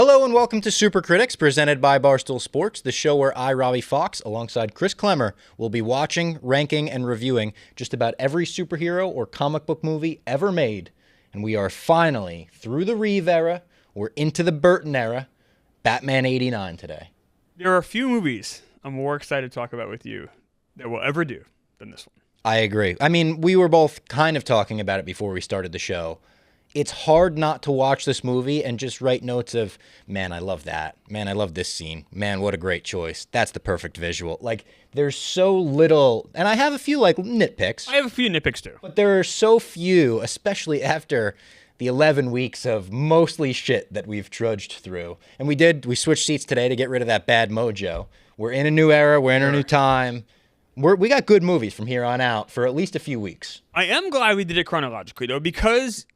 Hello and welcome to Super Critics, presented by Barstool Sports, the show where I, Robbie Fox, alongside Chris Klemmer, will be watching, ranking, and reviewing just about every superhero or comic book movie ever made. And we are finally through the Reeve era, we're into the Burton era, Batman 89 today. There are a few movies I'm more excited to talk about with you that we'll ever do than this one. I agree. I mean, we were both kind of talking about it before we started the show. It's hard not to watch this movie and just write notes of, man, I love that. Man, I love this scene. Man, what a great choice. That's the perfect visual. Like, there's so little, and I have a few, like, nitpicks. I have a few nitpicks, too. But there are so few, especially after the 11 weeks of mostly shit that we've trudged through. And we switched seats today to get rid of that bad mojo. We're in a new era. We're in a new time. We got good movies from here on out for at least a few weeks. I am glad we did it chronologically, though, because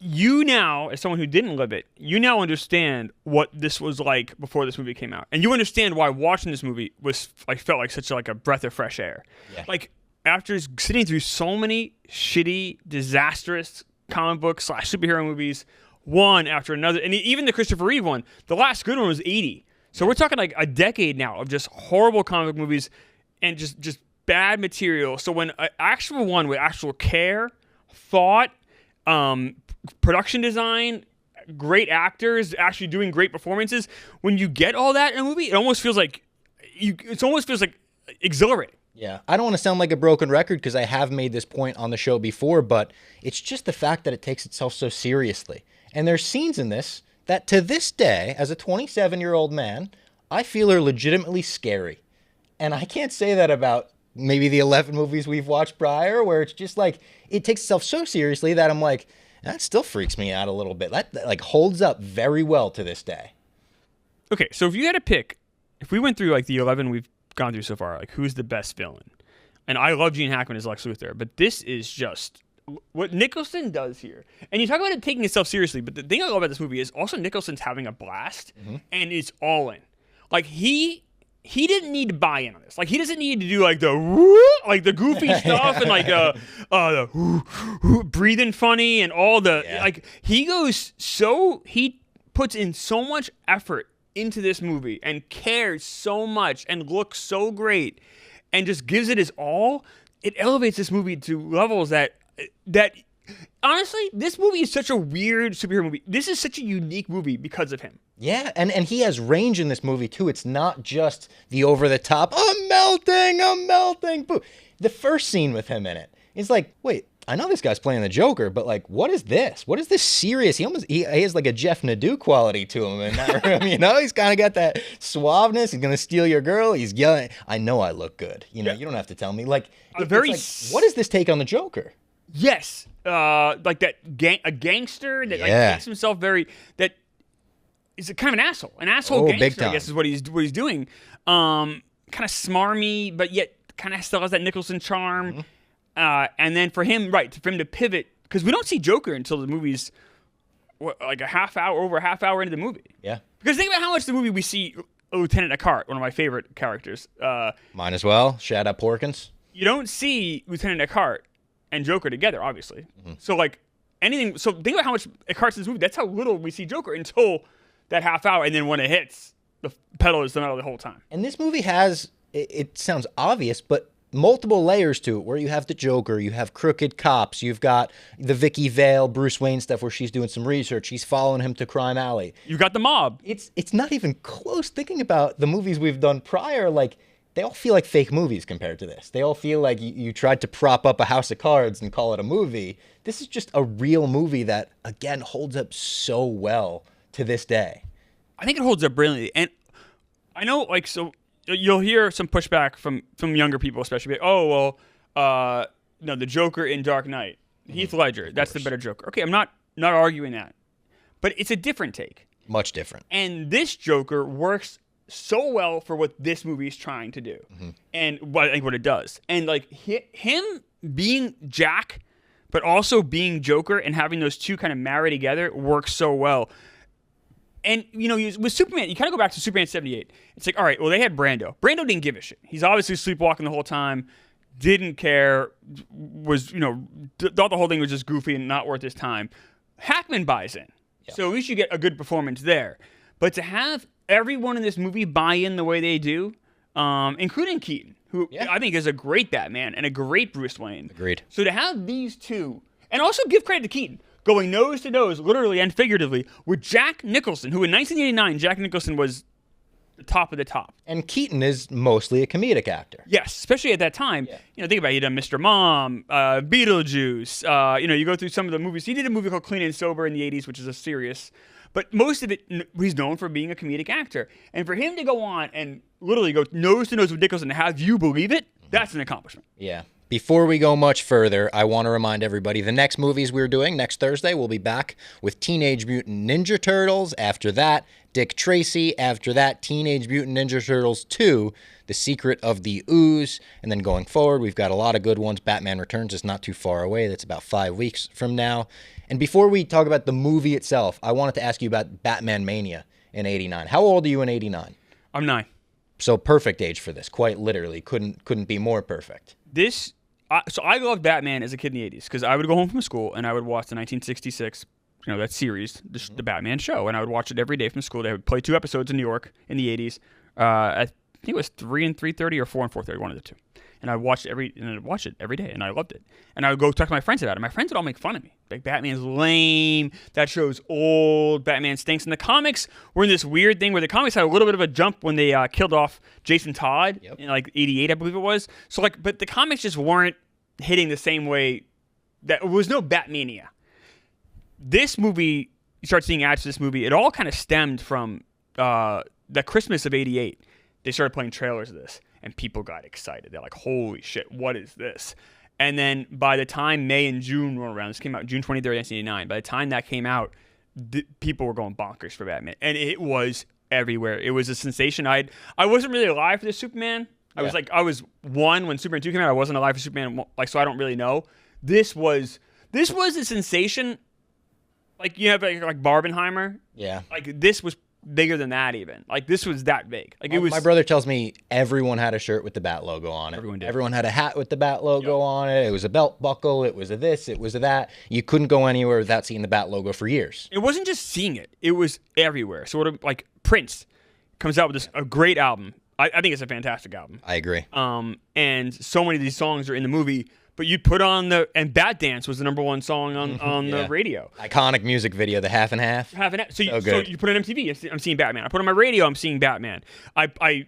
you now, as someone who didn't live it, you now understand what this was like before this movie came out. And you understand why watching this movie felt like such a breath of fresh air. Yeah. Like, after sitting through so many shitty, disastrous comic book / superhero movies, one after another, and even the Christopher Reeve one, the last good one was 80. So we're talking like a decade now of just horrible comic book movies and just bad material. So when an actual one with actual care, thought, production design, great actors, actually doing great performances, when you get all that in a movie, it almost feels like exhilarating. Yeah, I don't want to sound like a broken record because I have made this point on the show before, but it's just the fact that it takes itself so seriously. And there's scenes in this that to this day, as a 27-year-old man, I feel are legitimately scary. And I can't say that about maybe the 11 movies we've watched prior, where it's just like, it takes itself so seriously that I'm like, that still freaks me out a little bit. That like holds up very well to this day. Okay, so if you had to pick, if we went through like the 11 we've gone through so far, like who's the best villain? And I love Gene Hackman as Lex Luthor, but this is just what Nicholson does here. And you talk about it taking itself seriously, but the thing I love about this movie is also Nicholson's having a blast, and it's all in. Like he didn't need to buy in on this. Like he doesn't need to do like the goofy stuff and like the breathing funny and all the like. He puts in so much effort into this movie and cares so much and looks so great and just gives it his all. It elevates this movie to levels that honestly, this movie is such a weird superhero movie. This is such a unique movie because of him. Yeah, and he has range in this movie, too. It's not just the over-the-top, I'm melting, boo. The first scene with him in it is like, wait, I know this guy's playing the Joker, but like, what is this? What is this serious? He has like a Jeff Nadeau quality to him in that room, you know? He's kind of got that suaveness. He's going to steal your girl. He's yelling, I know I look good. You know, you don't have to tell me. Like, what is this take on the Joker? Yes. Like that a gangster that like takes himself that is kind of an asshole gangster, I guess is what he's doing. Kind of smarmy, but yet kind of still has that Nicholson charm. And then for him to pivot, because we don't see Joker until the movie's like over a half hour into the movie. Yeah. Because think about how much the movie we see Lieutenant Eckhart, one of my favorite characters. Mine as well. Shout out Porkins. You don't see Lieutenant Eckhart and Joker together, obviously. So like anything. So think about how much Eckhart's in this movie. That's how little we see Joker until that half hour, and then when it hits, the pedal is the metal the whole time. And this movie has, it sounds obvious, but multiple layers to it, where you have the Joker, you have crooked cops, you've got the Vicky Vale, Bruce Wayne stuff where she's doing some research, she's following him to Crime Alley. You got the mob. It's not even close. Thinking about the movies we've done prior, like, they all feel like fake movies compared to this. They all feel like you tried to prop up a house of cards and call it a movie. This is just a real movie that, again, holds up so well to this day. I think it holds up brilliantly. And I know, like, so you'll hear some pushback from younger people, especially, like, the Joker in Dark Knight, Heath Ledger, that's the better Joker. Okay, I'm not arguing that. But it's a different take. Much different. And this Joker works so well for what this movie is trying to do. And I think what it does. And, like, him being Jack, but also being Joker and having those two kind of marry together works so well. And, you know, with Superman, you kind of go back to Superman 78. It's like, all right, well, they had Brando. Brando didn't give a shit. He's obviously sleepwalking the whole time, didn't care, was, you know, thought the whole thing was just goofy and not worth his time. Hackman buys in. Yeah. So at least you get a good performance there. But to have everyone in this movie buy in the way they do, including Keaton, who I think is a great Batman and a great Bruce Wayne. Agreed. So to have these two, and also give credit to Keaton, going nose to nose, literally and figuratively, with Jack Nicholson, who in 1989, Jack Nicholson was the top of the top. And Keaton is mostly a comedic actor. Yes, especially at that time. Yeah. You know, think about it. He did Mr. Mom, Beetlejuice. You know, you go through some of the movies. He did a movie called Clean and Sober in the 80s, which is a serious. But most of it, he's known for being a comedic actor. And for him to go on and literally go nose to nose with Nicholson and have you believe it, that's an accomplishment. Yeah. Before we go much further, I want to remind everybody the next movies we're doing next Thursday, we'll be back with Teenage Mutant Ninja Turtles. After that, Dick Tracy. After that, Teenage Mutant Ninja Turtles 2, The Secret of the Ooze. And then going forward, we've got a lot of good ones. Batman Returns is not too far away. That's about 5 weeks from now. And before we talk about the movie itself, I wanted to ask you about Bat-mania in 89. How old are you in 89? I'm 9. So perfect age for this, quite literally. Couldn't be more perfect. So I loved Batman as a kid in the 80s because I would go home from school and I would watch the 1966, you know, that series, the Batman show, and I would watch it every day from school. They would play 2 episodes in New York in the 80s. I think it was 3 and 3:30 or 4 and 4:30, one of the two. And I'd watch it every day, and I loved it. And I would go talk to my friends about it. My friends would all make fun of me. Like, Batman's lame. That show's old. Batman stinks. And the comics were in this weird thing where the comics had a little bit of a jump when they killed off Jason Todd in like 88, I believe it was. So like, but the comics just weren't hitting the same way. That was no Bat-mania. This movie, you start seeing ads for this movie. It all kind of stemmed from the Christmas of 88. They started playing trailers of this. And people got excited. They're like, holy shit, what is this? And then by the time May and June rolled around, this came out June 23rd, 1989. By the time that came out, people were going bonkers for Batman. And it was everywhere. It was a sensation. I wasn't really alive for the Superman. I was 1 when Superman 2 came out. I wasn't alive for Superman, so I don't really know. This was a sensation. Like, you have like Barbenheimer. Yeah. Like, this was bigger than that even. Like, this was that big. Like, it was. My brother tells me everyone had a shirt with the Bat logo on it. Everyone did. Everyone had a hat with the Bat logo on it. It was a belt buckle. It was a this. It was a that. You couldn't go anywhere without seeing the Bat logo for years. It wasn't just seeing it. It was everywhere. Sort of like Prince comes out with a great album. I think it's a fantastic album. I agree. And so many of these songs are in the movie. But you'd put on and Bat Dance was the #1 song on the radio. Iconic music video, the half and half. Half and half. So you put it on MTV, I'm seeing Batman. I put it on my radio, I'm seeing Batman. I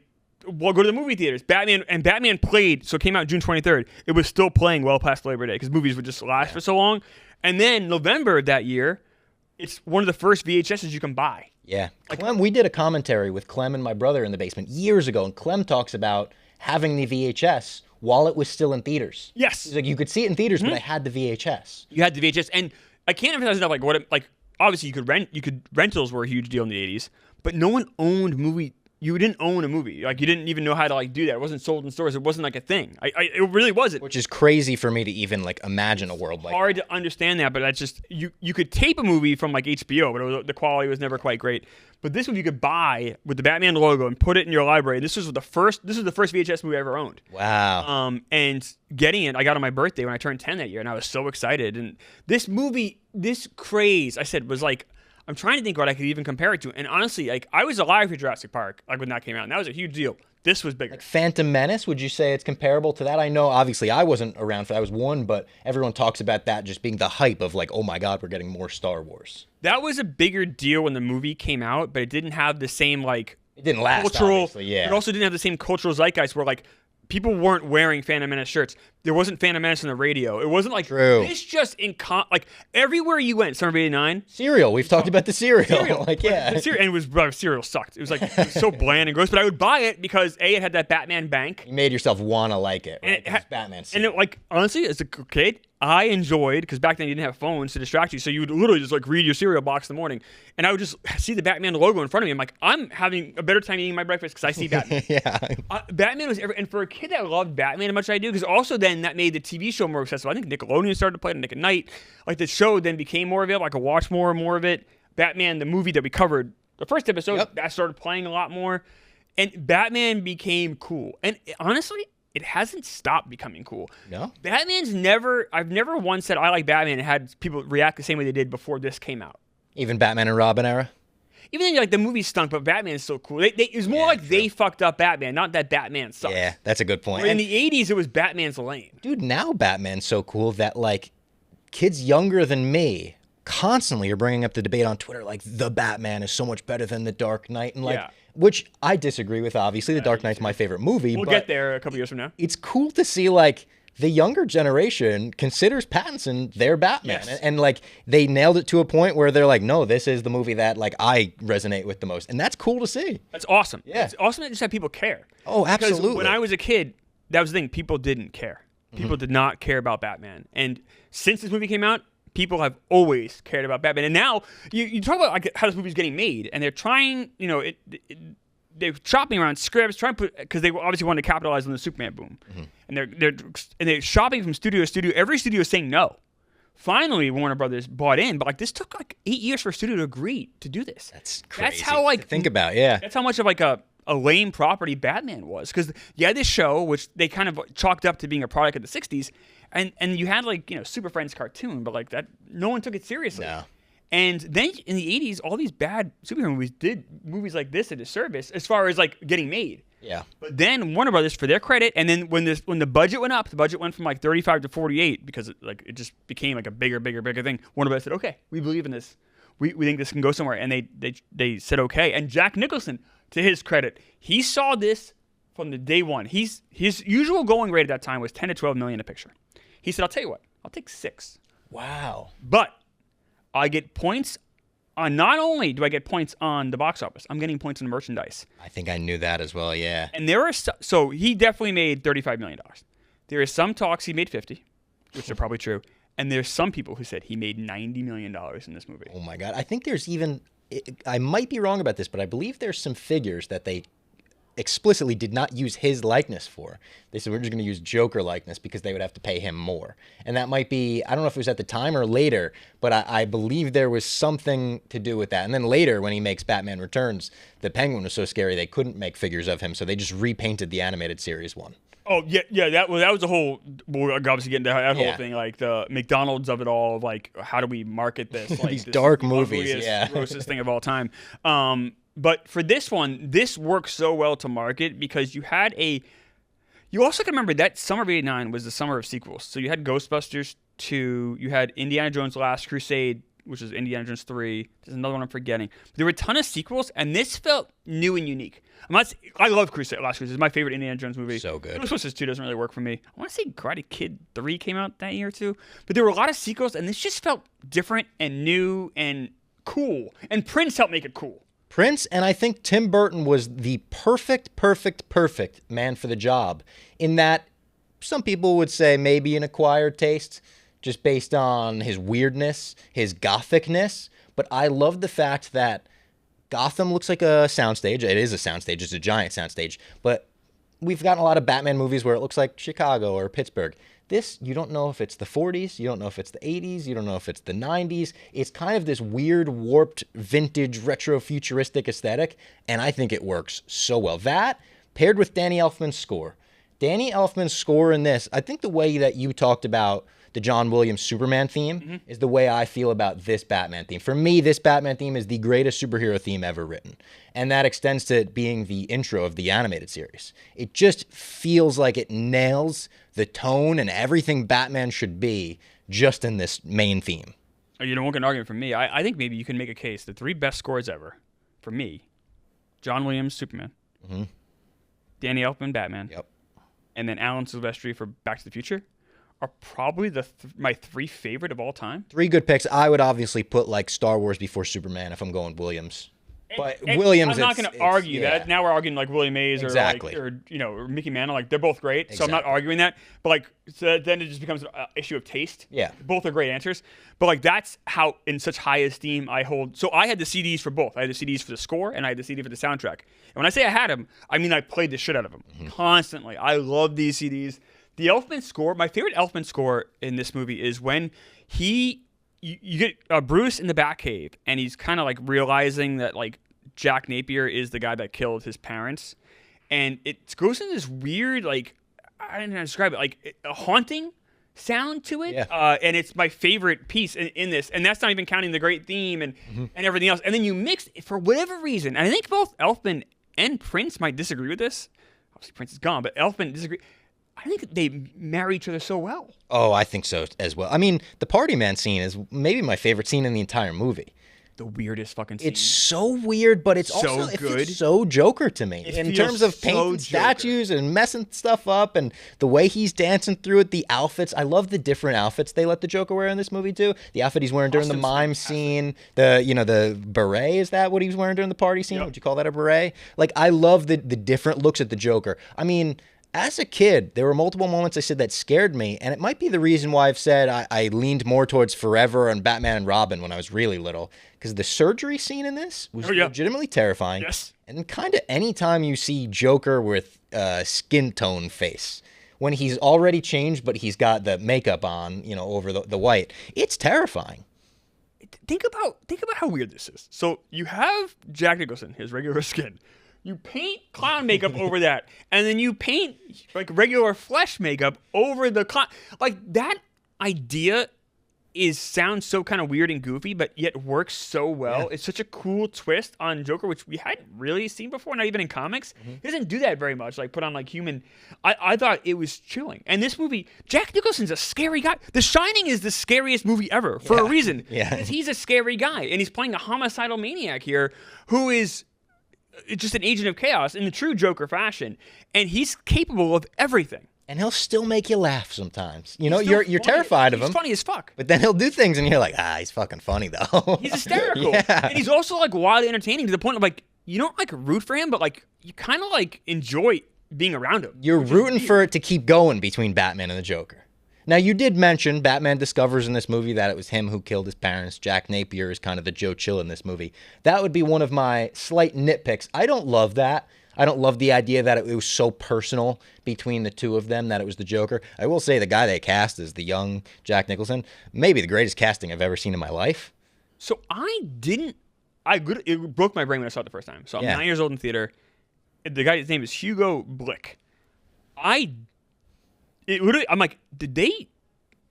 go to the movie theaters. Batman played, so it came out June 23rd. It was still playing well past Labor Day because movies would just last for so long. And then November of that year, it's one of the first VHSs you can buy. Yeah. Clem, we did a commentary with Clem and my brother in the basement years ago, and Clem talks about having the VHS while it was still in theaters. Yes. He's like, you could see it in theaters, but I had the VHS. You had the VHS, and I can't emphasize enough, obviously rentals were a huge deal in the 80s, but no one owned movie. You didn't own a movie. Like, you didn't even know how to do that. It wasn't sold in stores. It wasn't like a thing. It really wasn't. Which is crazy for me to even imagine a world like that. Hard to understand that, but that's just, you could tape a movie from HBO, but the quality was never quite great. But this one you could buy with the Batman logo and put it in your library. This was the first VHS movie I ever owned. Wow. And getting it, I got on my birthday when I turned 10 that year, and I was so excited. And this movie, this craze, I said, was like, I'm trying to think what I could even compare it to. And honestly, I was alive for Jurassic Park when that came out, and that was a huge deal. This was bigger. Phantom Menace, would you say it's comparable to that? I know, obviously, I wasn't around for that. I was 1, but everyone talks about that just being the hype of oh my God, we're getting more Star Wars. That was a bigger deal when the movie came out, but it didn't have the same, it didn't last, cultural, obviously, yeah. It also didn't have the same cultural zeitgeist where, people weren't wearing Phantom Menace shirts. There wasn't Phantom Menace on the radio. It wasn't True. This just everywhere you went, Summer of '89. Cereal. We've talked about the cereal. Yeah. And it was cereal sucked. It was so bland and gross. But I would buy it because it had that Batman bank. You made yourself want to like it. Right? And Batman. And honestly, as a kid, I enjoyed, because back then you didn't have phones to distract you, so you would literally just read your cereal box in the morning, and I would just see the Batman logo in front of me. I'm like, I'm having a better time eating my breakfast because I see Batman. Yeah. Batman was and for a kid that loved Batman as much as I do, because also then that made the TV show more accessible. I think Nickelodeon started to play it on Nick at Night. The show then became more available. I could watch more and more of it. Batman, the movie that we covered, the first episode, that started playing a lot more, and Batman became cool. And honestly, it hasn't stopped becoming cool. No? I've never once said I like Batman and had people react the same way they did before this came out. Even Batman and Robin era? even though like the movie stunk, but Batman is so cool. It was more like they fucked up Batman, not that Batman sucks. Yeah, that's a good point. Where in the 80s, it was Batman's lame. Dude, now Batman's so cool that like kids younger than me constantly are bringing up the debate on Twitter, like the Batman is so much better than the Dark Knight, and like, which I disagree with. Obviously, the Dark Knight's my favorite movie. We'll get there a couple years from now. It's cool to see like the younger generation considers Pattinson their Batman, and like they nailed it to a point where they're like, no, this is the movie that like I resonate with the most, and that's cool to see. That's awesome. Yeah, it's awesome to just have people care. Oh, absolutely. Because when I was a kid, that was the thing. People didn't care. People did not care about Batman, and since this movie came out, people have always cared about Batman. And now you talk about like how this movie's getting made, and they're trying, they're chopping around scripts, trying to put, because they obviously wanted to capitalize on the Superman boom, and they're shopping from studio to studio. Every studio is saying no. Finally, Warner Brothers bought in, but like this took like 8 years for a studio to agree to do this. That's crazy. That's how like think about That's how much of like a lame property Batman was, because you had this show which they kind of chalked up to being a product of the '60s, and you had like Super Friends cartoon, but like that no one took it seriously. No. And then in the 80s, all these bad superhero movies did movies like this a disservice as far as like getting made. Yeah. But then Warner Brothers, for their credit, and then when the budget went up, the budget went from like 35 to 48 because it just became like a bigger thing. Warner Brothers said, okay, we believe in this. We think this can go somewhere, and they said okay. And Jack Nicholson, to his credit, he saw this from the day one. His usual going rate at that time was 10 to 12 million a picture. He said, I'll tell you what, I'll take 6. Wow. But I get points on, not only do I get points on the box office, I'm getting points on merchandise. I think I knew that as well, yeah. And there are so he definitely made $35 million. There is some talks he made 50, which are probably true. And there's some people who said he made $90 million in this movie. Oh my God. I think there's even, I might be wrong about this, but I believe there's some figures that they explicitly did not use his likeness for. They said, we're just going to use Joker likeness because they would have to pay him more. And that might be, I don't know if it was at the time or later, but I believe there was something to do with that. And then later, when he makes Batman Returns, the Penguin was so scary they couldn't make figures of him, so they just repainted the animated series one. Oh yeah. That was the whole. We're obviously getting to that whole thing, like the McDonald's of it all. Of like, how do we market this? Like These this dark movies, grossest thing of all time. But for this one, this works so well to market because you had You also can remember that summer of '89 was the summer of sequels. So you had Ghostbusters 2, you had Indiana Jones: Last Crusade, which is Indiana Jones 3. There's another one I'm forgetting. But there were a ton of sequels, and this felt new and unique. I love Last Crusade. It's my favorite Indiana Jones movie. So good. Ghostbusters 2 doesn't really work for me. I want to say Karate Kid 3 came out that year too. But there were a lot of sequels, and this just felt different and new and cool. And Prince helped make it cool. Prince, and I think Tim Burton was the perfect man for the job, in that some people would say maybe an acquired taste, just based on his weirdness, his gothicness. But I love the fact that Gotham looks like a soundstage. It is a soundstage. It's a giant soundstage. But we've gotten a lot of Batman movies where it looks like Chicago or Pittsburgh. This, you don't know if it's the 40s. You don't know if it's the 80s. You don't know if it's the 90s. It's kind of this weird, warped, vintage, retro-futuristic aesthetic. And I think it works so well. That, paired with Danny Elfman's score. Danny Elfman's score in this, I think the way that you talked about the John Williams Superman theme is the way I feel about this Batman theme. For me, this Batman theme is the greatest superhero theme ever written. And that extends to it being the intro of the animated series. It just feels like it nails the tone and everything Batman should be just in this main theme. You don't want an argument from me. I think maybe you can make a case. The 3 best scores ever, for me, John Williams Superman, Danny Elfman Batman, and then Alan Silvestri for Back to the Future are probably my 3 favorite of all time. 3 good picks. I would obviously put like Star Wars before Superman if I'm going Williams. But Williams, I'm not going to argue that. Now we're arguing like Willie Mays or Mickey Mantle. Like, they're both great, so I'm not arguing that. But like, so then it just becomes an issue of taste. Yeah, both are great answers. But like, that's how in such high esteem I hold. So I had the CDs for both. I had the CDs for the score and I had the CD for the soundtrack. And when I say I had them, I mean I played the shit out of them constantly. I love these CDs. The Elfman score, my favorite Elfman score in this movie is when you get Bruce in the Batcave, and he's kind of like realizing that like Jack Napier is the guy that killed his parents, and it goes in this weird, like, I don't know how to describe it, like a haunting sound to it. Yeah. And it's my favorite piece in this. And that's not even counting the great theme and everything else. And then you mix, for whatever reason, and I think both Elfman and Prince might disagree with this. Obviously, Prince is gone, but Elfman disagree. I think they marry each other so well. Oh, I think so as well. I mean, the Party Man scene is maybe my favorite scene in the entire movie. The weirdest fucking scene. It's so weird, but it's So also it good. feels so Joker to me It in feels terms of so painting Joker. statues and messing stuff up, and the way he's dancing through it. The outfits, I love the different outfits they let the Joker wear in this movie too. The outfit he's wearing during the Costumes mime fantastic. scene, the beret, is that what he was wearing during the party scene? Yep. Would you call that a beret? Like, I love the different looks at the Joker. I mean, as a kid, there were multiple moments I said that scared me, and it might be the reason why I've said I leaned more towards Forever and Batman and Robin when I was really little, because the surgery scene in this was legitimately terrifying. Yes. And kind of anytime you see Joker with skin tone face, when he's already changed but he's got the makeup on, over the white, it's terrifying. Think about how weird this is. So you have Jack Nicholson, his regular skin. You paint clown makeup over that, and then you paint like regular flesh makeup over the clown. Like, that idea sounds so kind of weird and goofy, but yet works so well. Yeah. It's such a cool twist on Joker, which we hadn't really seen before, not even in comics. He doesn't do that very much, like put on like human. I thought it was chilling. And this movie, Jack Nicholson's a scary guy. The Shining is the scariest movie ever for a reason. Yeah. Because he's a scary guy, and he's playing a homicidal maniac here who is just an agent of chaos in the true Joker fashion, and he's capable of everything. And he'll still make you laugh sometimes. Still You're funny. terrified of him. He's funny as fuck. But then he'll do things and you're like, he's fucking funny though. He's hysterical. Yeah. And he's also like wildly entertaining to the point of like, you don't like root for him, but like you kind of like enjoy being around him. You're rooting for it to keep going between Batman and the Joker. Now, you did mention Batman discovers in this movie that it was him who killed his parents. Jack Napier is kind of the Joe Chill in this movie. That would be one of my slight nitpicks. I don't love that. I don't love the idea that it was so personal between the two of them that it was the Joker. I will say the guy they cast is the young Jack Nicholson. Maybe the greatest casting I've ever seen in my life. So it broke my brain when I saw it the first time. So I'm 9 years old in theater. The guy's name is Hugo Blick. I'm like, did they?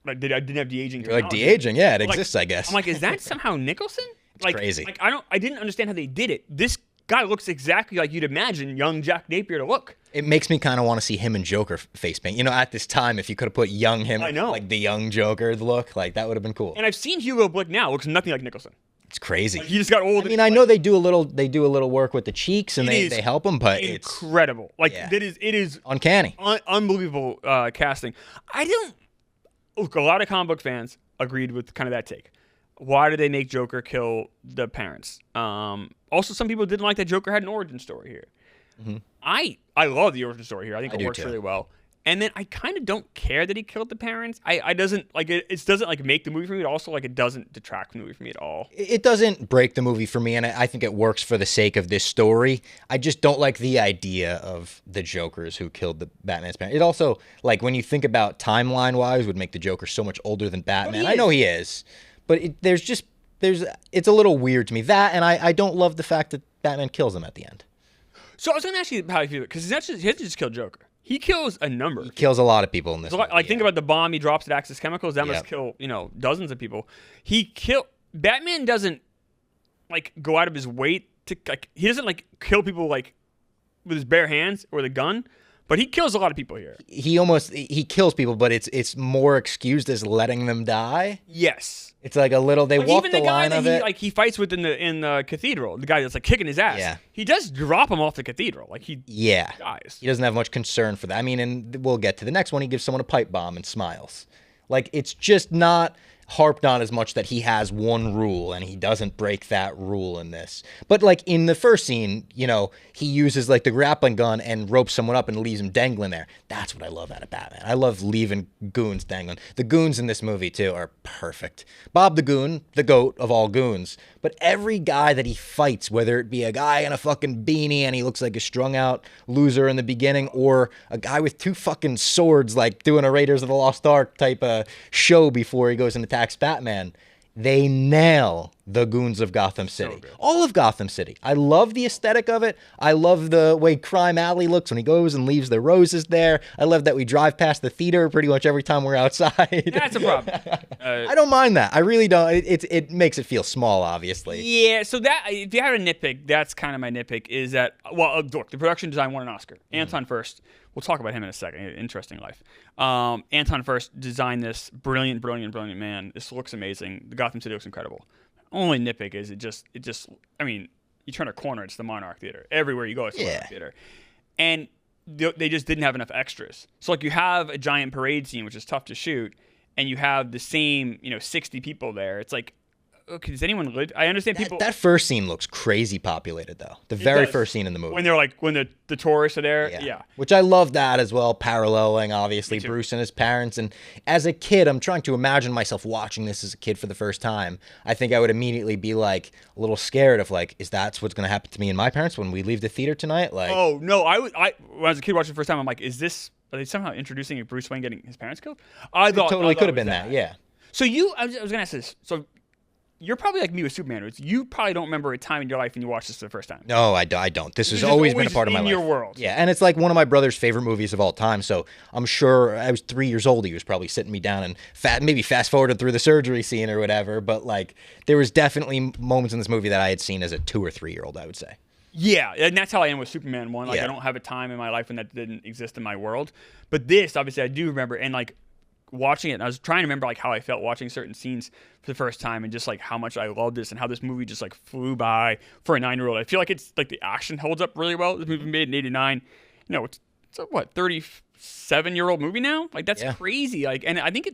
Like, I didn't have de-aging. You're like, de-aging? Yeah, it Like, exists, I guess. I'm like, is that somehow Nicholson? It's crazy. Like, I didn't understand how they did it. This guy looks exactly like you'd imagine young Jack Napier to look. It makes me kind of want to see him and Joker face paint. At this time, if you could have put young him, I know. like the young Joker look, like that would have been cool. And I've seen Hugo Blick now. Looks nothing like Nicholson. It's crazy. Like, he just got old. I mean, I know they do a little work with the cheeks and they help him, but it's incredible. Like, it is uncanny. Unbelievable casting. Look, a lot of comic book fans agreed with kind of that take. Why did they make Joker kill the parents? Also, some people didn't like that Joker had an origin story here. Mm-hmm. I love the origin story here. I think it works really well. And then I kind of don't care that he killed the parents. I doesn't like it. It doesn't like make the movie for me. It also like it doesn't detract from the movie for me at all. It doesn't break the movie for me, and I think it works for the sake of this story. I just don't like the idea of the Jokers who killed the Batman's parents. It also, like, when you think about timeline-wise, would make the Joker so much older than Batman. I know he is, but it's a little weird to me. That, and I don't love the fact that Batman kills him at the end. So I was going to ask you how you feel, because he doesn't just kill Joker. He kills a number. He kills a lot of people in this. So movie, think about the bomb he drops at Axis Chemicals. That must kill, dozens of people. Batman doesn't like go out of his way to like. He doesn't like kill people like with his bare hands or the gun, but he kills a lot of people here. He kills people, but it's more excused as letting them die. Yes. It's like a little. They walk the line of it. Like he fights with in the cathedral, the guy that's like kicking his ass. Yeah. He does drop him off the cathedral. Like he dies. He doesn't have much concern for that. I mean, and we'll get to the next one. He gives someone a pipe bomb and smiles. Like, it's just not harped on as much that he has one rule and he doesn't break that rule in this. But like in the first scene, he uses like the grappling gun and ropes someone up and leaves him dangling there. That's what I love out of Batman. I love leaving goons dangling. The goons in this movie too are perfect. Bob the Goon, the goat of all goons. But every guy that he fights, whether it be a guy in a fucking beanie and he looks like a strung out loser in the beginning, or a guy with two fucking swords, like doing a Raiders of the Lost Ark type of show before he goes and attacks Batman, they nail the goons of Gotham City. good. All of Gotham City. I love the aesthetic of it. I love the way Crime Alley looks when he goes and leaves the roses there. I love that we drive past the theater pretty much every time we're outside. That's a problem. I don't mind that. I really don't. It makes it feel small, obviously. Yeah, so that if you had a nitpick, that's kind of my nitpick. Is that look, the production design won an Oscar. Anton First. We'll talk about him in a second. Interesting life. Anton First designed this brilliant man. This looks amazing. The Gotham City looks incredible. Only nitpick is it just. I mean, you turn a corner, it's the Monarch Theater. Everywhere you go, it's the Monarch Theater, and they just didn't have enough extras. So like you have a giant parade scene, which is tough to shoot, and you have the same 60 people there. It's like, okay, does anyone live? I understand people. That first scene looks crazy populated, though. The very first scene in the movie. When they're like, when the tourists are there. Yeah. Which I love that as well, paralleling, obviously, Bruce and his parents. And as a kid, I'm trying to imagine myself watching this as a kid for the first time. I think I would immediately be like a little scared of like, is that what's going to happen to me and my parents when we leave the theater tonight? Like, oh, no. When I was a kid watching the first time, I'm like, are they somehow introducing a Bruce Wayne getting his parents killed? I thought totally could have been that, yeah. So I was going to ask this. So you're probably like me with Superman. You probably don't remember a time in your life when you watched this for the first time. No, I don't. This has always been a part of my life. In your world. Yeah, and it's like one of my brother's favorite movies of all time. So I'm sure I was 3 years old. He was probably sitting me down and maybe fast forwarded through the surgery scene or whatever. But like, there was definitely moments in this movie that I had seen as a 2 or 3 year old, I would say. Yeah, and that's how I am with Superman 1. Like, I don't have a time in my life when that didn't exist in my world. But this, obviously, I do remember. And like, watching it, and I was trying to remember like how I felt watching certain scenes for the first time, and just like how much I loved this and how this movie just like flew by for a 9-year-old. I feel like it's like the action holds up really well. This movie made in '89. It's a 37-year-old movie now. Like that's crazy. Like, and I think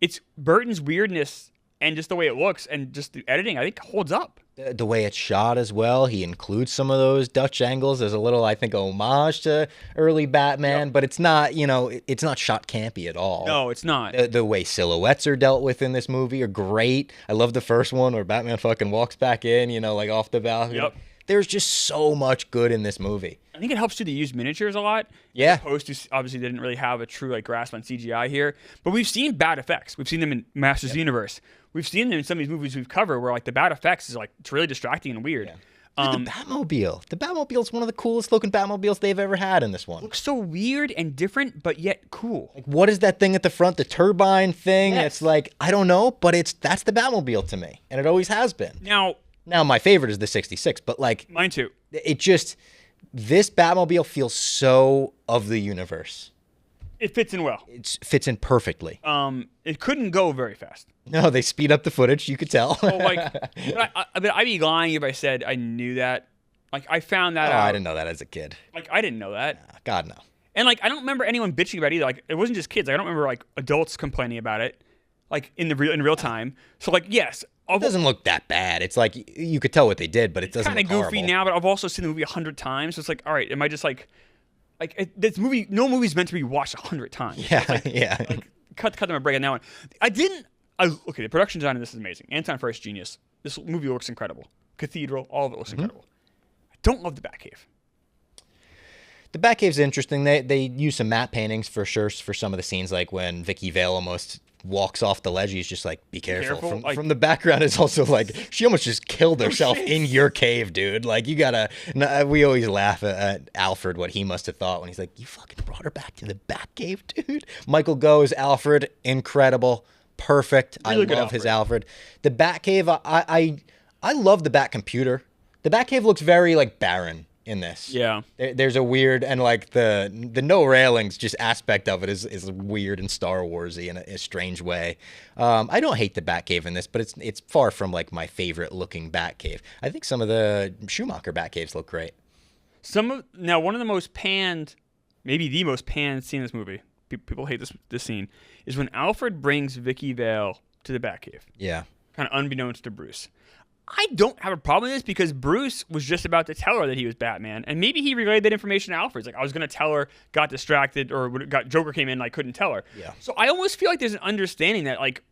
it's Burton's weirdness and just the way it looks and just the editing, I think holds up. The way it's shot as well. He includes some of those Dutch angles. There's a little, I think, homage to early Batman, but it's not, it's not shot campy at all. No, it's not. The way silhouettes are dealt with in this movie are great. I love the first one where Batman fucking walks back in, like off the balcony. Yep. There's just so much good in this movie. I think it helps too to use miniatures a lot. Yeah. As opposed to, obviously, they didn't really have a true like grasp on CGI here. But we've seen bad effects. We've seen them in Masters of the Universe. We've seen them in some of these movies we've covered where like the bad effects is like it's really distracting and weird. Yeah. Dude, the Batmobile. The Batmobile is one of the coolest looking Batmobiles they've ever had in this one. Looks so weird and different, but yet cool. Like, what is that thing at the front? The turbine thing? Yes. It's like, I don't know, but that's the Batmobile to me. And it always has been. Now my favorite is the 66, but like... Mine too. This Batmobile feels so of the universe. It fits in well. It fits in perfectly. It couldn't go very fast. No, they speed up the footage. You could tell. I'd be lying if I said I knew that. Like I found that out. I didn't know that as a kid. Like I didn't know that. God no. And like I don't remember anyone bitching about it either. Like it wasn't just kids. Like, I don't remember like adults complaining about it. Like in real time. So like yes. It doesn't look that bad. It's like you could tell what they did, but it doesn't. It's kind of goofy now, but I've also seen the movie 100 times. So it's like, all right, am I just like this movie? No movie's meant to be watched 100 times. Yeah, so Like, cut them a break on that one. Okay, the production design of this is amazing. Anton First, genius. This movie looks incredible. Cathedral, all of it looks incredible. I don't love the Batcave. The Batcave's interesting. They use some matte paintings for sure for some of the scenes, like when Vicky Vale almost walks off the ledge. He's just like, be careful. From the background is also like, she almost just killed herself in your cave, dude. Like, you gotta... we always laugh at Alfred, what he must have thought when he's like, you fucking brought her back to the Batcave, dude. Michael Go's Alfred, incredible, perfect. Really I love his Alfred. The Batcave, I love the Bat computer. The Batcave looks very like barren in this. Yeah. There's a weird, and like the no railings just aspect of it is weird and Star Warsy in a strange way. I don't hate the Batcave in this, but it's far from like my favorite looking Batcave. I think some of the Schumacher Batcaves look great. Now one of the most panned, maybe the most panned scene in this movie, people hate this scene, is when Alfred brings Vicky Vale to the Batcave. Yeah. Kind of unbeknownst to Bruce. I don't have a problem with this because Bruce was just about to tell her that he was Batman, and maybe he relayed that information to Alfred. Like, I was going to tell her, got distracted, or Joker came in and I couldn't tell her. Yeah. So I almost feel like there's an understanding that like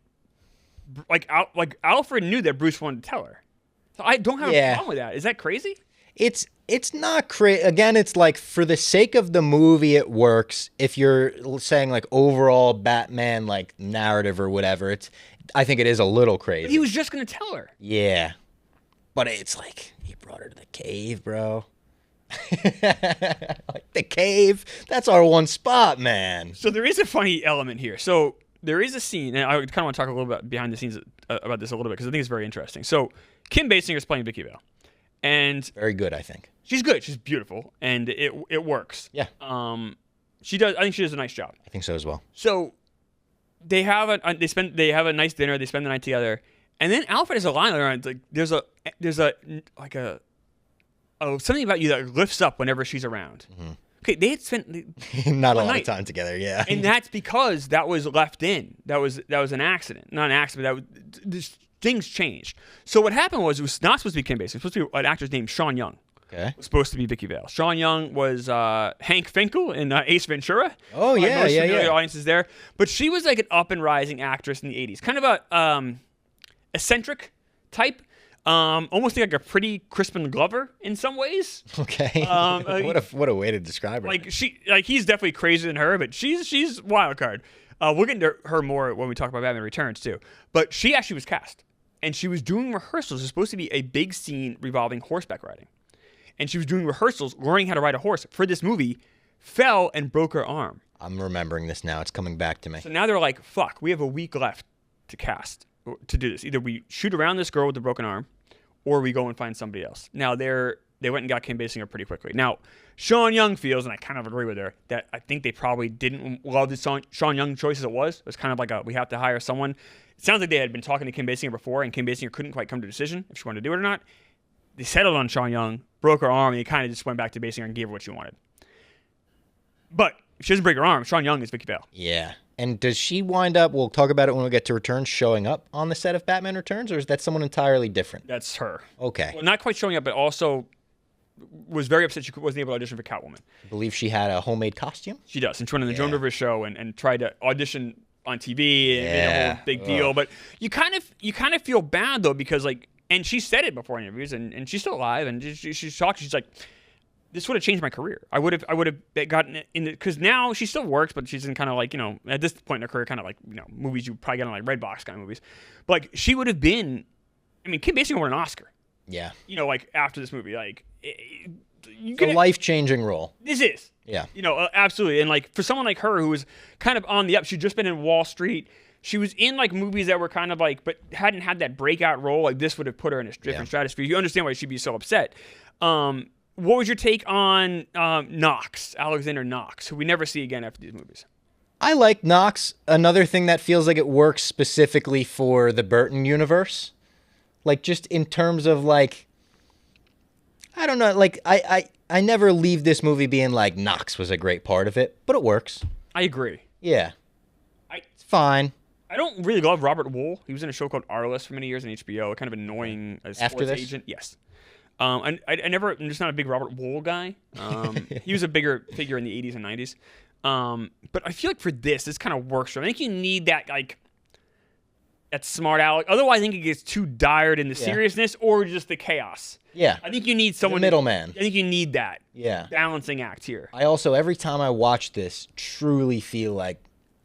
Alfred knew that Bruce wanted to tell her. So I don't have a problem with that. Is that crazy? It's not crazy. Again, it's like for the sake of the movie, it works. If you're saying like overall Batman like narrative or whatever, I think it is a little But crazy. he was just going to tell her. Yeah. But it's like, he brought her to the cave, bro. Like, the cave, that's our one spot, man. So there is a funny element here. So there is a scene, and I kind of want to talk a little bit behind the scenes about this a little bit because I think it's very interesting. So Kim Basinger's playing Vicky Vale, and Very good, I think. she's good. She's beautiful, and it works. Yeah. She does. I think she does a nice job. I think so as well. So they have a nice dinner. They spend the night together, and then Alfred has a line around like there's something about you that lifts up whenever she's around. Mm-hmm. Okay, they had spent Not a one lot night. of time together, yeah. And that's because that was left in. That was an accident. Not an accident, things changed. So what happened was it was not supposed to be Kim Basinger. It was supposed to be an actor's named Sean Young. Okay. It was supposed to be Vicky Vale. Sean Young was Hank Finkel in Ace Ventura. Oh, yeah, Most yeah, familiar yeah. audiences there. But she was like an up and rising actress in the 80s. Kind of a eccentric type. Almost like a pretty Crispin Glover in some ways. Okay. What a way to describe her. He's definitely crazier than her, but she's wild card. We'll get into her more when we talk about Batman Returns too. But she actually was cast, and she was doing rehearsals. It's supposed to be a big scene revolving horseback riding, and she was doing rehearsals, learning how to ride a horse for this movie. Fell and broke her arm. I'm remembering this now. It's coming back to me. So now they're like, "Fuck, we have a week left to cast to do this. Either we shoot around this girl with the broken arm, or we go and find somebody else." Now they went and got Kim Basinger pretty quickly. Now, Sean Young feels, and I kind of agree with her, that I think they probably didn't love the Sean Young choice as it was. It was kind of like we have to hire someone. It sounds like they had been talking to Kim Basinger before, and Kim Basinger couldn't quite come to a decision if she wanted to do it or not. They settled on Sean Young, broke her arm, and they kind of just went back to Basinger and gave her what she wanted. But if she doesn't break her arm, Sean Young is Vicky Vale. Yeah. And does she wind up, we'll talk about it when we get to Returns, showing up on the set of Batman Returns, or is that someone entirely different? That's her. Okay. Well, not quite showing up, but also was very upset she wasn't able to audition for Catwoman. I believe she had a homemade costume. She does. And she went on the Joan Rivers show and tried to audition on TV and made a Yeah. whole big deal. But you kind of feel bad though because and she said it before in interviews and she's still alive and she's shocked. She's like, this would have changed my career. I would have gotten in because now she still works, but she's in kind of like, at this point in her career, kind of like, movies you probably get on like Redbox kind of movies. But like she would have been, Kim Basinger won an Oscar. Yeah. Like after this movie, like It's a life-changing role. This is. Yeah. Absolutely. And like for someone like her who was kind of on the up, she'd just been in Wall Street. She was in like movies that were kind of like, but hadn't had that breakout role. Like this would have put her in a different stratosphere. You understand why she'd be so upset. What was your take on Alexander Knox, who we never see again after these movies? I like Knox. Another thing that feels like it works specifically for the Burton universe. Like just in terms of like, I don't know, like I never leave this movie being like Knox was a great part of it, but it works. I agree. Yeah. It's fine. I don't really love Robert Wool. He was in a show called Arliss for many years on HBO, kind of annoying as After sports this? agent. Yes. I'm just not a big Robert Wool guy. He was a bigger figure in the 80s and 90s. But I feel like for this kind of works for him. I think you need that, like, that smart aleck. Otherwise, I think it gets too dire in the seriousness or just the chaos. Yeah. I think you need someone. The middleman. I think you need that. Yeah. Balancing act here. I also, every time I watch this, truly feel like,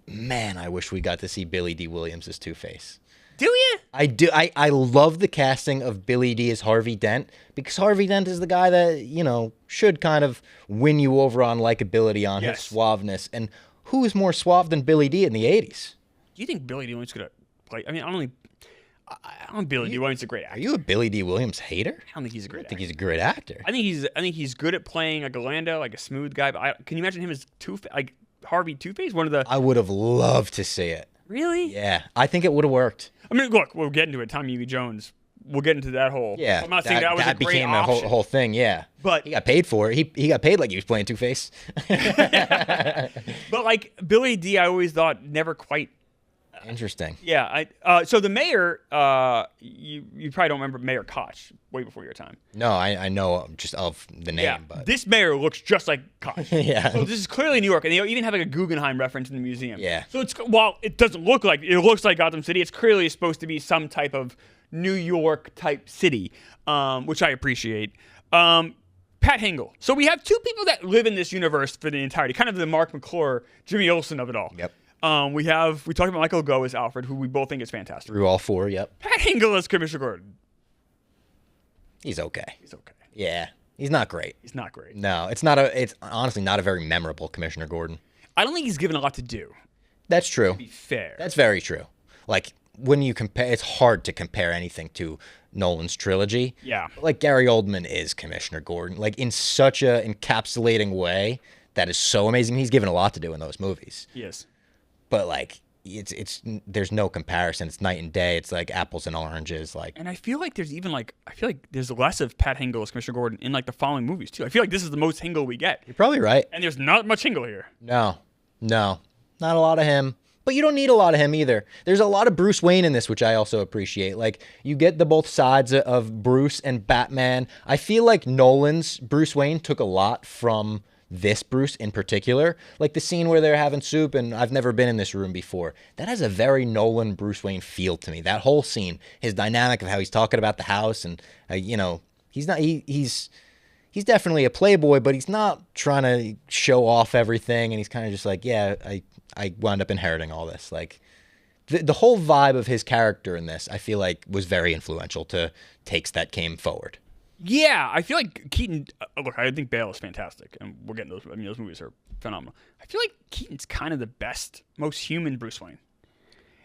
man, I wish we got to see Billy D. Williams as Two-Face. Do you? I do. I love the casting of Billy D. as Harvey Dent because Harvey Dent is the guy that, should kind of win you over on likability, on his suaveness. And who is more suave than Billy D. in the 80s? Do you think Billy D. Williams could have played? I don't think Billy D. Williams is a great actor. Are you a Billy D. Williams hater? I don't think he's a great actor. I think he's a great actor. I think he's good at playing like a Lando, like a smooth guy. But can you imagine him as like Harvey Two-Face? I would have loved to see it. Really? Yeah, I think it would have worked. Look, we'll get into it. Tommy Lee Jones. We'll get into that whole. Yeah, I'm not saying that was a great became option. a whole thing. Yeah, but he got paid for it. He got paid like he was playing Two-Face. But like Billy D, I always thought never quite. Interesting. Yeah, so the mayor, you probably don't remember Mayor Koch, way before your time. No, I know just of the name. Yeah, but this mayor looks just like Koch. Yeah. So this is clearly New York, and they even have like a Guggenheim reference in the museum. Yeah. So while it doesn't look like it looks like Gotham City, it's clearly supposed to be some type of New York type city, which I appreciate. Pat Hingle. So we have two people that live in this universe for the entirety, kind of the Mark McClure, Jimmy Olsen of it all. Yep. We talked about Michael Gough as Alfred, who we both think is fantastic. Through all 4, yep. Pat Hingle as Commissioner Gordon. He's okay. He's okay. Yeah, he's not great. He's not great. No, it's honestly not a very memorable Commissioner Gordon. I don't think he's given a lot to do. That's true. To be fair. That's very true. Like, when you compare, it's hard to compare anything to Nolan's trilogy. Yeah. Like, Gary Oldman is Commissioner Gordon, like, in such a encapsulating way that is so amazing. He's given a lot to do in those movies. Yes. But, like, it's there's no comparison. It's night and day. It's like apples and oranges. Like, and I feel like there's less of Pat Hingle as Commissioner Gordon in like the following movies too. I feel like this is the most Hingle we get. You're probably right. And there's not much Hingle here. No, not a lot of him. But you don't need a lot of him either. There's a lot of Bruce Wayne in this, which I also appreciate. Like, you get the both sides of Bruce and Batman. I feel like Nolan's Bruce Wayne took a lot from this Bruce in particular. Like the scene where they're having soup and I've never been in this room before. That has a very Nolan Bruce Wayne feel to me. That whole scene, his dynamic of how he's talking about the house and, he's definitely a playboy, but he's not trying to show off everything. And he's kind of just like, yeah, I wound up inheriting all this. Like, the whole vibe of his character in this, I feel like, was very influential to takes that came forward. Yeah, I feel like Keaton. Look, I think Bale is fantastic, and we're getting those. I mean, those movies are phenomenal. I feel like Keaton's kind of the best, most human Bruce Wayne,